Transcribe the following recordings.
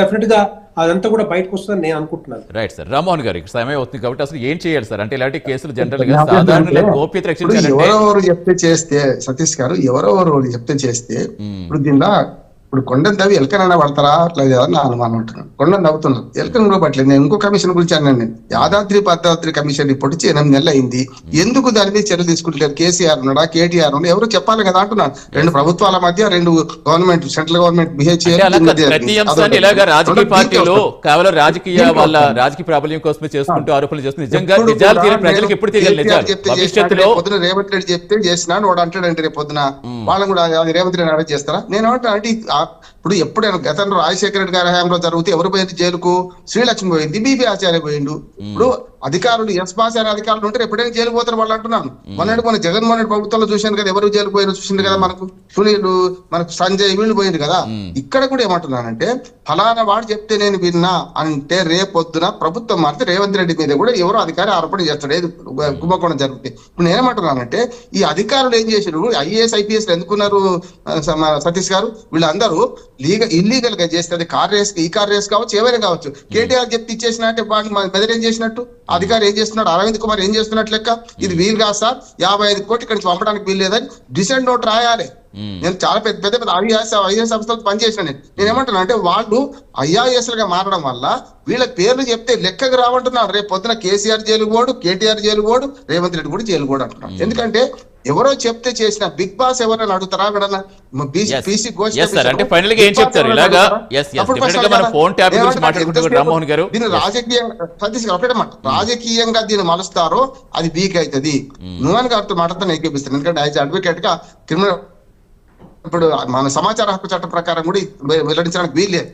Definite గా అదంతా కూడా బయటకు వస్తుందని నేను అనుకుంటున్నాను. Right sir. రామ్మోహన్ గారు సమయం అవుతుంది కాబట్టి అసలు ఏం చేయాలి సార్? అంటే ఇలాంటి కేసులు జనరల్ గా సాధారణ గోప్యత రక్షించాలంటే ఎవరెవరు చెప్తే చేస్తే, సతీష్ గారు ఎవరెవరు చెప్తే చేస్తే, ఇప్పుడు దీనిలో ఇప్పుడు కొండను తవ్వి ఎలకనైనా పడతారా అట్లా నా అనుమానం అంటున్నాను. కొండను తవ్వుతున్నాను, ఎలకను కూడా పట్టలేదు. నేను ఇంకో కమిషన్ గురించి అన్నాను. నేను యాదాద్రి భద్రాద్రి కమిషన్ రిపోర్ట్ ఇచ్చి 8 నెలలు అయింది. ఎందుకు దాని మీద చర్యలు తీసుకుంటారు? కేసీఆర్ ఉన్నాడా, కేటీఆర్ ఉన్నాడా, ఎవరు చెప్పాలి కదా అంటున్నాను. 2 ప్రభుత్వాల మధ్య 2 గవర్నమెంట్, సెంట్రల్ గవర్నమెంట్ బిహేవ్ చేయాలి. ఇలాగా రాజకీయ పార్టీలు కేవలం రాజకీయ ప్రాబల్యం కోసమే చేసుకుంటూ ఆరోపణలు చేస్తుంది. నిజంగా నిజాలు తీరే ప్రజలకు ఎప్పుడు తెలియాలి? భవిష్యత్తులో పొద్దున రేవంత్ రెడ్డి చెప్తే చేసినాను వాడు అంటాడంటే రేపు పొద్దున వాళ్ళని కూడా రేవంత్ రెడ్డి అరెస్ట్ చేస్తారా? నేను అంటే ఇప్పుడు ఎప్పుడైనా గతంలో రాజశేఖర రెడ్డి గారి హయాంలో జరిగితే ఎవరు పోయింది జైలుకు? శ్రీలక్ష్మి పోయింది, బీబీ ఆచార్య పోయిండు. ఇప్పుడు అధికారులు ఎస్ పాస్ అయిన అధికారులు ఉంటే ఎప్పుడైనా జైలు పోతారు వాళ్ళు అంటున్నాను. మన జగన్మోహన్ రెడ్డి ప్రభుత్వంలో చూశాను కదా, ఎవరు జైలు పోయినా చూసింది కదా, మనకు సునీల్, మనకు సంజయ్, వీళ్ళు పోయింది కదా. ఇక్కడ కూడా ఏమంటున్నానంటే ఫలానా వాడు చెప్తే నేను విన్నా అంటే రేపొద్దున ప్రభుత్వం మారితే రేవంత్ రెడ్డి మీద కూడా ఎవరో అధికారి ఆరోపణ చేస్తాడు, ఏది కుంభకోణం జరిగితే. ఇప్పుడు నేనేమంటున్నానంటే ఈ అధికారులు ఏం చేశారు? ఐఏఎస్ ఐపీఎస్ ఎందుకున్నారు సతీష్ గారు? వీళ్ళందరూ ఇల్లీగల్ గా చేస్తే అది ఈ కార్ రేస్ కావచ్చు, ఏమైనా కావచ్చు. కేటీఆర్ చెప్తే ఇచ్చేసిన అంటే వాడిని మెదడు ఏం చేసినట్టు, అధికారి ఏం చేస్తున్నాడు, అరవింద్ కుమార్ ఏం చేస్తున్నట్లు లెక్క. ఇది వీలు కాదు సార్, 55 కోట్లు ఇక్కడి నుంచి పంపడానికి వీలు లేదని డిసెంట్ నోట్ రాయాలి. నేను చాలా పెద్ద ఐఏఎస్ సంస్థలకు పనిచేసిన నేనేమంటున్నా అంటే వాళ్ళు ఐఆర్ఎస్ గా మారడం వల్ల వీళ్ళ పేర్లు చెప్తే లెక్కకు రావంటున్నారు. రేపు పొద్దున కేసీఆర్ జైలు పోడు, కేటీఆర్ జైలు పోడు, రేవంత్ రెడ్డి కూడా జైలు పోడు అంటున్నాను. ఎందుకంటే ఎవరో చెప్తే చేసిన బిగ్ బాస్ ఎవరైనా అడుగుతారా? రాజకీయంగా దీన్ని మలుస్తారో అది వీక్ అవుతుంది. నువ్వని గారితో మాట్లాడుతూ ఏకీపిస్తాను. ఎందుకంటే యాజ్ అడ్వకేట్ గా క్రిమినల్ ఇప్పుడు మన సమాచార హక్కు చట్టం ప్రకారం కూడా వెల్లడించడానికి వీల్లేదు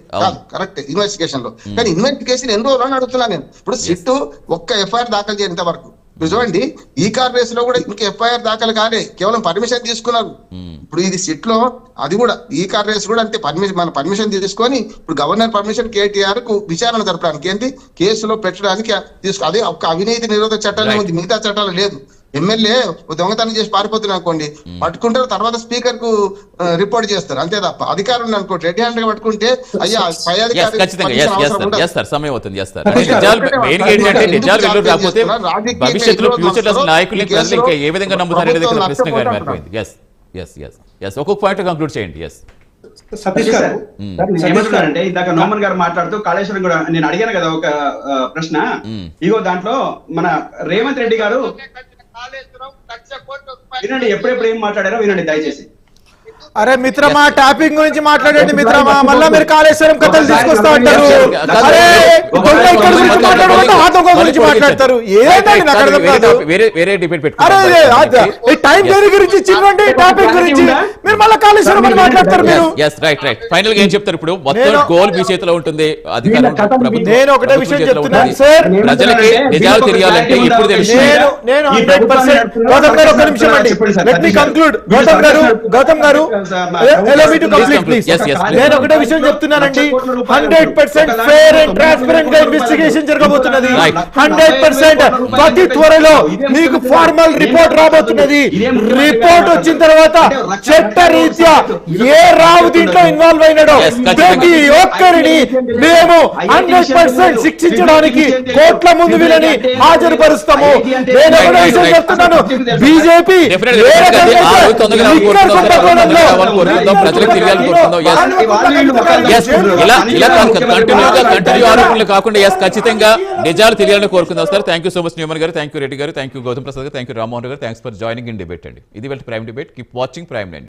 కరెక్ట్ ఇన్వెస్టిగేషన్ లో. కానీ ఇన్వెస్టిగేషన్ ఎన్ని రోజులు అని అడుగుతున్నాను నేను. ఇప్పుడు సిట్టు ఒక్క ఎఫ్ఐఆర్ దాఖలు చేయనంత వరకు చూడండి, ఈ కార్ రేస్ లో కూడా ఇంకా ఎఫ్ఐఆర్ దాఖలు కాలే, కేవలం పర్మిషన్ తీసుకున్నారు. ఇప్పుడు ఇది సిట్ లో అది కూడా ఈ కార్ రేస్ కూడా అంతే, మన పర్మిషన్ తీసుకొని ఇప్పుడు గవర్నర్ పర్మిషన్ కేటీఆర్ కు విచారణ జరపడానికి ఏంటి కేసులో పెట్టడానికి అదే ఒక్క అవినీతి నిరోధక చట్టాలే ఉంది, మిగతా చట్టాలు లేదు. ఎమ్మెల్యే దొంగతనం చేసి పారిపోతున్నా అనుకోండి, పట్టుకుంటారు, తర్వాత స్పీకర్ కు రిపోర్ట్ చేస్తారు, అంతే తప్ప అధికారులు అనుకోండి రెడీ హ్యాండ్ గా పట్టుకుంటే అయ్యా పై ఒక్కొక్క పాయింట్ కంక్లూడ్ చేయండి. సతీష్ గారు ఏమంటున్నారంటే ఇందాక నోమన్ గారు మాట్లాడుతూ కాళేశ్వరం కూడా నేను అడిగాను కదా ఒక ప్రశ్న, ఇగో దాంట్లో మన రేవంత్ రెడ్డి గారు వినండి, ఎప్పుడెప్పుడు ఏం మాట్లాడారో వినండి దయచేసి. అరే మిత్రమా, టాపిక్ గురించి మాట్లాడండి మిత్రమా, మళ్ళా మీరు కాళేశ్వరం కథలు తీసుకొస్తా ఉంటారు. అరే గురించి మాట్లాడతారు, టైం దేని గురించి ఇచ్చిందండి, టాపిక్ గురించి మీరు మళ్ళీ కాళేశ్వరం అని మాట్లాడతారు. మీరు ఫైనల్ గా ఏం చెప్తారు? ఇప్పుడు మొత్తం గోల్ మీ చేతిలో ఉంటుంది. నేను ఒకటే విషయం చెప్తున్నాను సార్, ప్రజలకి నిజాలు తెలియాలంటే ఇప్పుడు నేను 100% గౌతమ్ గారు, ఒక నిమిషం అండి, లెట్ మీ కంక్లూడ్. గౌతమ్ గారు నేను ఒకటే విషయం చెప్తున్నానండి, 100% ఫేర్ అండ్ ట్రాన్స్పరెంట్ గా ఇన్వెస్టిగేషన్ జరగబోతున్నది. 100% అతి త్వరలో మీకు ఫార్మల్ రిపోర్ట్ రాబోతున్నది. రిపోర్ట్ వచ్చిన తర్వాత చట్ట రీత్యా ఏ రావు దీంట్లో ఇన్వాల్వ్ అయినాడో ప్రతి ఒక్కరిని మేము 100% శిక్షించడానికి కోర్టుల ముందు వీళ్ళని హాజరుపరుస్తాము. నేను ఒకటే విషయం చెప్తున్నాను, బీజేపీ ప్రజలకు తెలియాలని కోరుకుందాం. కంటిన్యూ ఆరోపణలు కాకుండా ఖచ్చితంగా నిజాలు తెలియాలని కోరుకుందాం sir. Thank you so much Neumann గారు, థ్యాంక్ యూ రెడ్డి గారు, థ్యాంక్ యూ గౌతమ్ ప్రసాద్ గారు, థ్యాంక్ యూ రామ్మోహన్ గారు. Thanks for joining in debate అండి. ఇది వాళ్ళ prime debate. Keep watching prime nine.